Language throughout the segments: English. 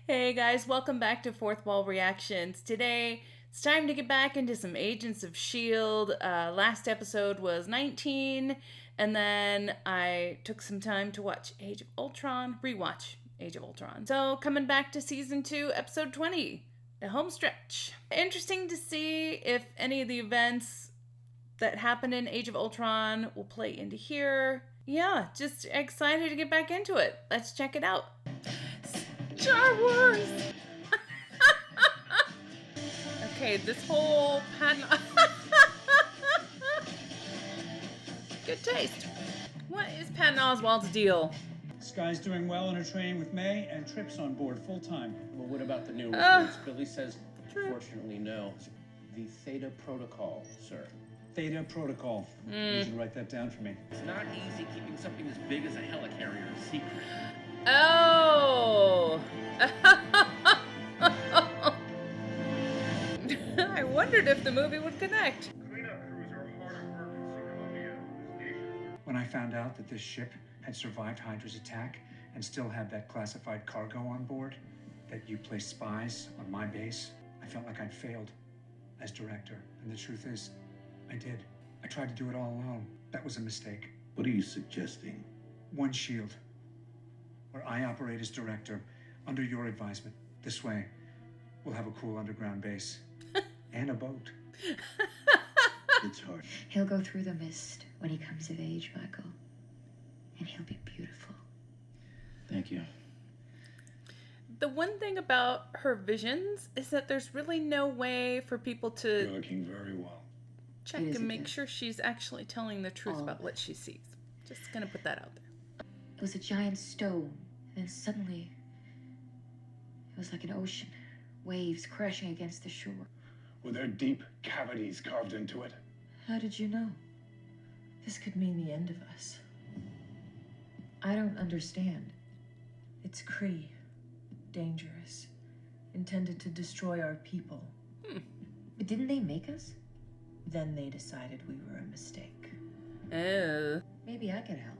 Hey guys, welcome back to Fourth Wall Reactions. Today, it's time to get back into some Agents of S.H.I.E.L.D. Last episode was 19, and then I took some time to watch Age of Ultron, rewatch Age of Ultron. So, coming back to Season 2, Episode 20, the home stretch. Interesting to see if any of the events that happened in Age of Ultron will play into here. Yeah, just excited to get back into it. Let's check it out. Star Wars! Okay, this whole pattern. Good taste. What is Patton Oswalt's deal? Sky's doing well in her training with May, and Trip's on board full-time. Well, what about the new recruits? Billy says, unfortunately, no. The Theta Protocol, sir. Theta Protocol. You should write that down for me. It's not easy keeping something as big as a helicarrier a secret. Oh! I wondered if the movie would connect. Cleanup crews are hard at work in Colombia. When I found out that this ship had survived Hydra's attack and still had that classified cargo on board, that you placed spies on my base, I felt like I'd failed as director. And the truth is, I did. I tried to do it all alone. That was a mistake. What are you suggesting? One S.H.I.E.L.D., where I operate as director under your advisement. This way, we'll have a cool underground base and a boat. It's hard. He'll go through the mist when he comes of age, Michael. And he'll be beautiful. Thank you. The one thing about her visions is that there's really no way for people You're to looking very well. check It is and a make gift. sure she's actually telling the truth All about of what she sees. Just gonna put that out there. It was a giant stone, and then suddenly, it was like an ocean. Waves crashing against the shore. Were there deep cavities carved into it? How did you know? This could mean the end of us. I don't understand. It's Kree. Dangerous. Intended to destroy our people. But didn't they make us? Then they decided we were a mistake. Oh. Maybe I can help.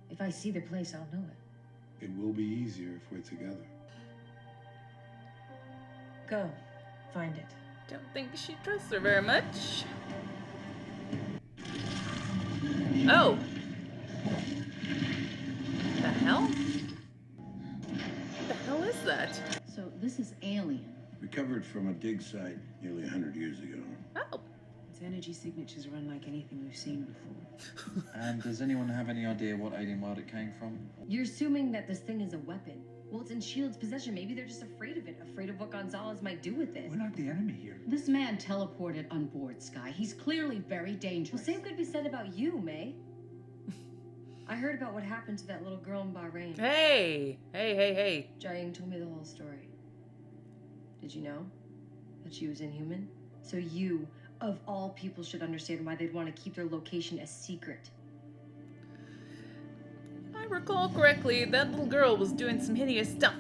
If I see the place, I'll know it. It will be easier if we're together. Go. Find it. Don't think she trusts her very much. Oh. The hell? The hell is that? So this is alien. Recovered from a dig site nearly 100 years ago. Oh. Its energy signatures are unlike anything we've seen before. And does anyone have any idea what alien world it came from? You're assuming that this thing is a weapon. Well, it's in S.H.I.E.L.D.'s possession. Maybe they're just afraid of it, afraid of what Gonzalez might do with it. We're not the enemy here. This man teleported on board, Sky. He's clearly very dangerous. Well, same could be said about you, May. I heard about what happened to that little girl in Bahrain. Hey. Hey. Jiaying told me the whole story. Did you know that she was inhuman? So you, of all people, should understand why they'd want to keep their location a secret. If I recall correctly, that little girl was doing some hideous stuff.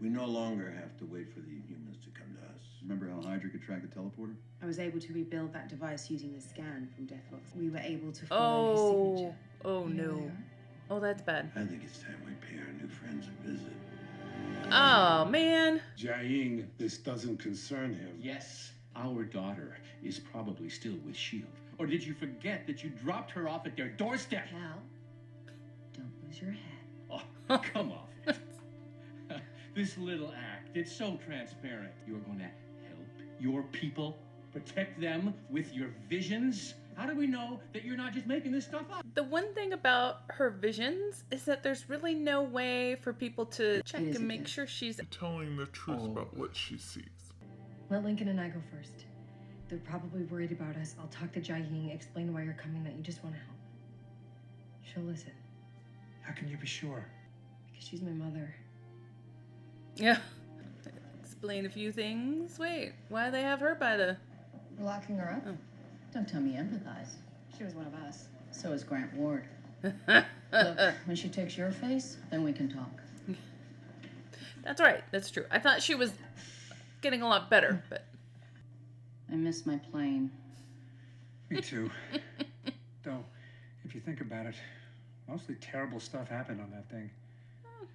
We no longer have to wait for the Inhumans to come to us. Remember how Hydra could track the teleporter? I was able to rebuild that device using the scan from Deathbox. We were able to follow his signature. Oh no. Oh, that's bad. I think it's time we pay our new friends a visit. Oh, man. Jiaying, this doesn't concern him. Yes, our daughter is probably still with S.H.I.E.L.D. Or did you forget that you dropped her off at their doorstep? Cal, don't lose your head. Oh, come off it. This little act, it's so transparent. You're going to help your people, protect them with your visions. How do we know that you're not just making this stuff up? The one thing about her visions is that there's really no way for people to check It is and a make gift. sure she's Telling the truth about what she sees. Let Lincoln and I go first. They're probably worried about us. I'll talk to Jiaying, explain why you're coming, that you just want to help. She'll listen, How can you be sure? because she's my mother. Yeah. Explain a few things. Wait, why do they have her by the... We're locking her up? Oh. Don't tell me empathize. She was one of us. So is Grant Ward. Look, when she takes your face, then we can talk. That's right. That's true. I thought she was getting a lot better, but... I miss my plane. Me too. Though, if you think about it, mostly terrible stuff happened on that thing.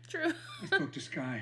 True. I spoke to Sky.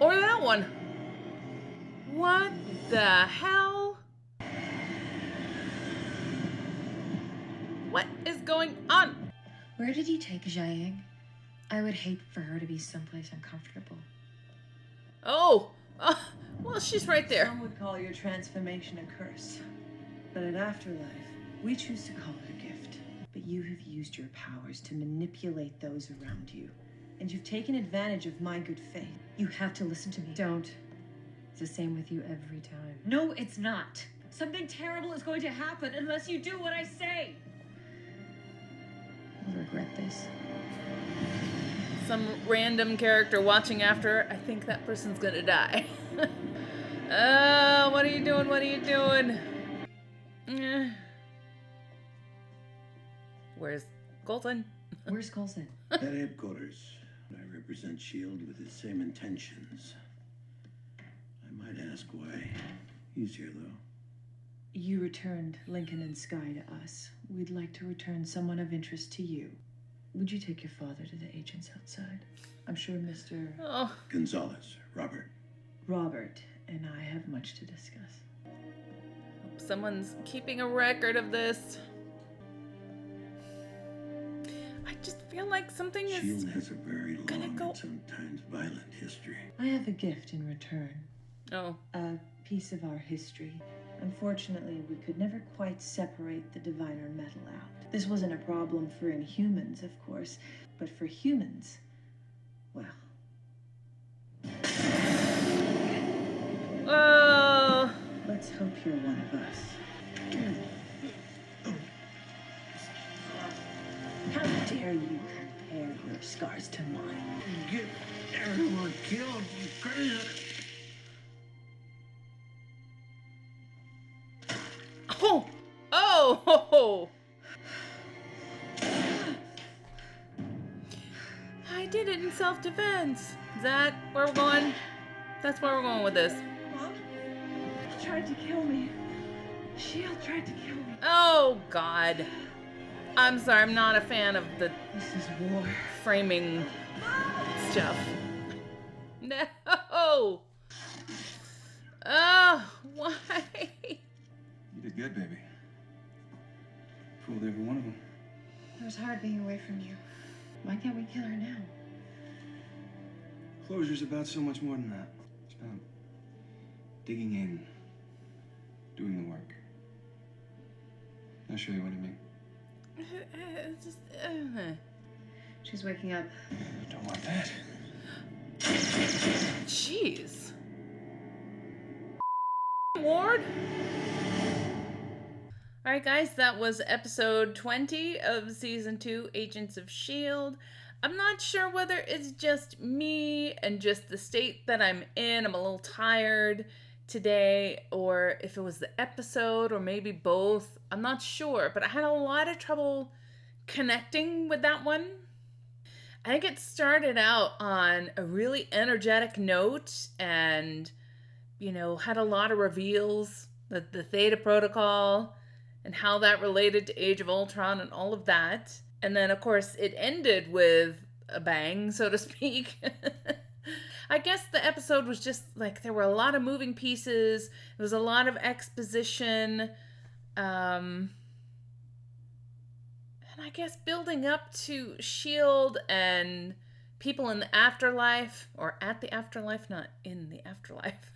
Or that one. What the hell? What is going on? Where did you take Jiaying? I would hate for her to be someplace uncomfortable. Oh, well, she's right there. Some would call your transformation a curse. But at Afterlife, we choose to call it a gift. But you have used your powers to manipulate those around you. And you've taken advantage of my good faith. You have to listen to me. Don't. It's the same with you every time. No, it's not. Something terrible is going to happen unless you do what I say. You'll regret this. Some random character watching after, I think that person's gonna die. What are you doing? What are you doing? Where's Colton? Where's Coulson? At headquarters, I represent S.H.I.E.L.D. with the same intentions. I might ask why he's here, though. You returned Lincoln and Sky to us. We'd like to return someone of interest to you. Would you take your father to the agents outside? I'm sure Mr. Oh, Gonzalez, Robert. Robert and I have much to discuss. hope someone's keeping a record of this. I just feel like something is S.H.I.E.L.D. has a very gonna long go. and sometimes violent history. I have a gift in return. Oh, A piece of our history. Unfortunately, we could never quite separate the diviner metal out. This wasn't a problem for Inhumans, of course, but for humans, well. oh, Let's hope you're one of us. How dare you compare your scars to mine? Get everyone killed, you crazy. oh, oh, ho, ho. I did it in self-defense. Is that where we're going? That's where we're going with this. Mom? He tried to kill me. S.H.I.E.L.D. tried to kill me. Oh, God. I'm sorry, I'm not a fan of the This is war. framing stuff. No! Oh, why? You did good, baby. Fooled every one of them. It was hard being away from you. Why can't we kill her now? Closure's about so much more than that. It's about digging in, doing the work. I'll show you what I mean. Just, She's waking up. Don't want that. jeez. Ward? Alright guys, that was episode 20 of season 2, Agents of S.H.I.E.L.D. I'm not sure whether it's just me and just the state that I'm in. I'm a little tired today, or if it was the episode, or maybe both. I'm not sure, but I had a lot of trouble connecting with that one. I think it started out on a really energetic note and, you know, had a lot of reveals, the Theta Protocol and how that related to Age of Ultron and all of that. And then, of course, it ended with a bang, so to speak. I guess the episode was just like, there were a lot of moving pieces. There was a lot of exposition. And I guess building up to S.H.I.E.L.D. and people in the afterlife, or at the afterlife, not in the afterlife,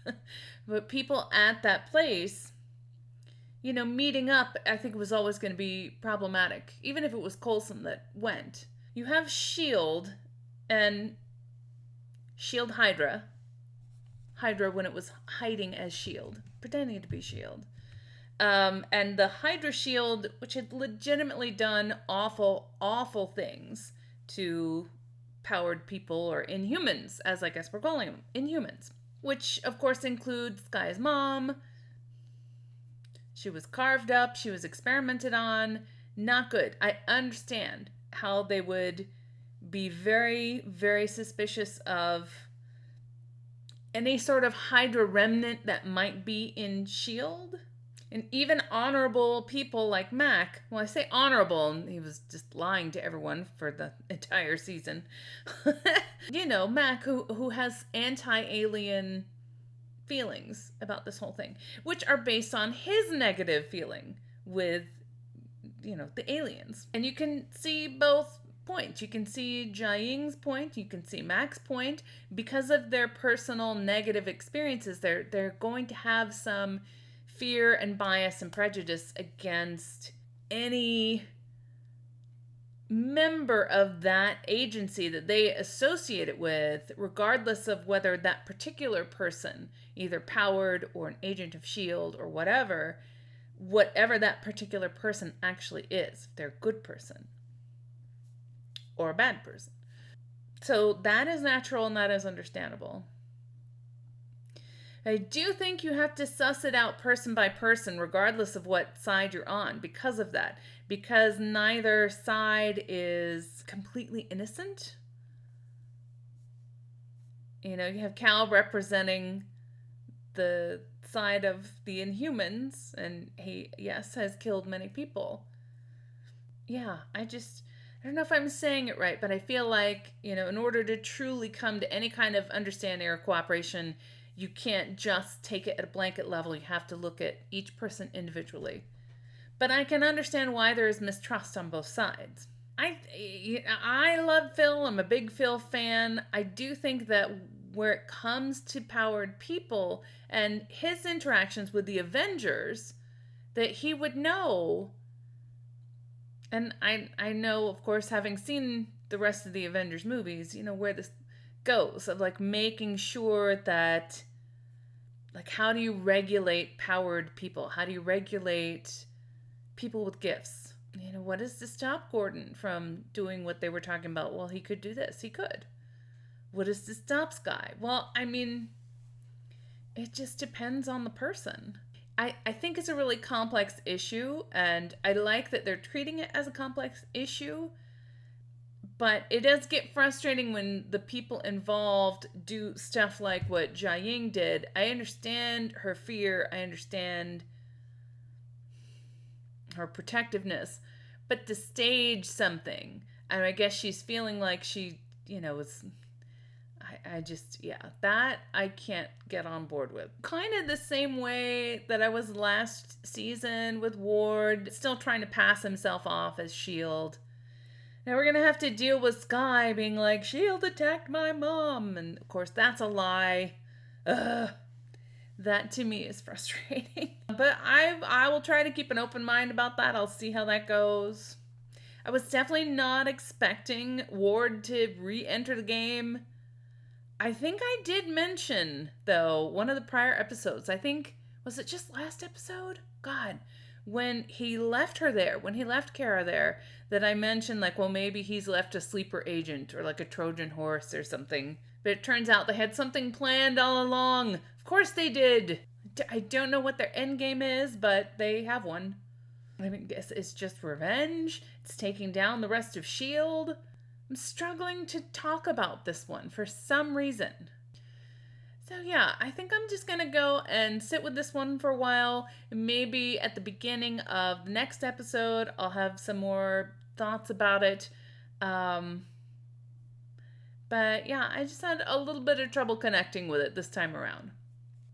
but people at that place, you know, meeting up, I think was always going to be problematic, even if it was Coulson that went. You have S.H.I.E.L.D. and S.H.I.E.L.D. Hydra when it was hiding as S.H.I.E.L.D., pretending to be S.H.I.E.L.D. And the Hydra S.H.I.E.L.D., which had legitimately done awful, awful things to powered people, or Inhumans, as I guess we're calling them, Inhumans. Which, of course, includes Sky's mom. She was carved up, she was experimented on. Not good. I understand how they would be very, very suspicious of any sort of Hydra remnant that might be in S.H.I.E.L.D. And even honorable people like Mac, well, I say honorable, and he was just lying to everyone for the entire season. You know, Mac, who has anti-alien feelings about this whole thing, which are based on his negative feeling with, you know, the aliens. And you can see both points. You can see Jiaying's point, you can see Mac's point. Because of their personal negative experiences, they're going to have some fear and bias and prejudice against any member of that agency that they associate it with, regardless of whether that particular person, either powered or an agent of S.H.I.E.L.D. or whatever that particular person actually is, if they're a good person or a bad person. So that is natural and that is understandable. I do think you have to suss it out person by person, regardless of what side you're on, because of that. Because neither side is completely innocent. You know, you have Cal representing the side of the Inhumans, and he, yes, has killed many people. Yeah, I don't know if I'm saying it right, but I feel like, you know, in order to truly come to any kind of understanding or cooperation, you can't just take it at a blanket level. You have to look at each person individually. But I can understand why there is mistrust on both sides. I love Phil. I'm a big Phil fan. I do think that where it comes to powered people and his interactions with the Avengers, that he would know. And I know, of course, having seen the rest of the Avengers movies, you know, where this goes, of like making sure that, like, how do you regulate powered people? How do you regulate people with gifts? You know, what is to stop Gordon from doing what they were talking about? Well, he could do this. He could. What is to stop Skye? Well, I mean, it just depends on the person. I think it's a really complex issue, and I like that they're treating it as a complex issue. But it does get frustrating when the people involved do stuff like what Jiaying did. I understand her fear. I understand her protectiveness. But to stage something, and I guess she's feeling like she, you know, was... that I can't get on board with. Kind of the same way that I was last season with Ward, still trying to pass himself off as S.H.I.E.L.D. Now we're going to have to deal with Skye being like, S.H.I.E.L.D. attacked my mom. And of course, that's a lie. Ugh. That to me is frustrating. But I will try to keep an open mind about that. I'll see how that goes. I was definitely not expecting Ward to re-enter the game. I think I did mention, though, one of the prior episodes, I think, was it just last episode? God, when he left her there, when he left Kara there, that I mentioned, like, well, maybe he's left a sleeper agent or like a Trojan horse or something. But it turns out they had something planned all along. Of course they did. I don't know what their end game is, but they have one. I mean, guess it's just revenge. It's taking down the rest of S.H.I.E.L.D. I'm struggling to talk about this one for some reason. So yeah, I think I'm just gonna go and sit with this one for a while. Maybe at the beginning of the next episode, I'll have some more thoughts about it. But yeah, I just had a little bit of trouble connecting with it this time around.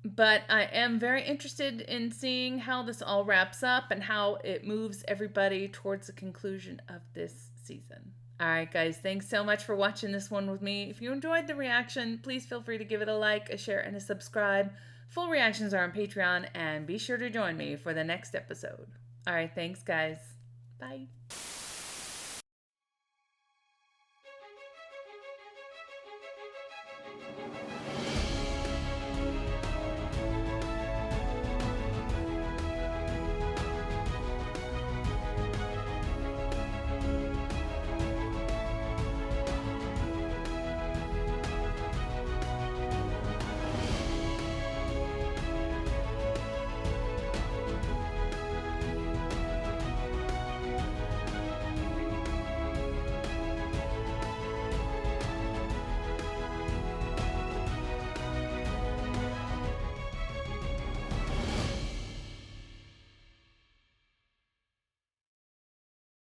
But I am very interested in seeing how this all wraps up and how it moves everybody towards the conclusion of this season. Alright guys, thanks so much for watching this one with me. If you enjoyed the reaction, please feel free to give it a like, a share, and a subscribe. Full reactions are on Patreon, and be sure to join me for the next episode. Alright, thanks guys. Bye.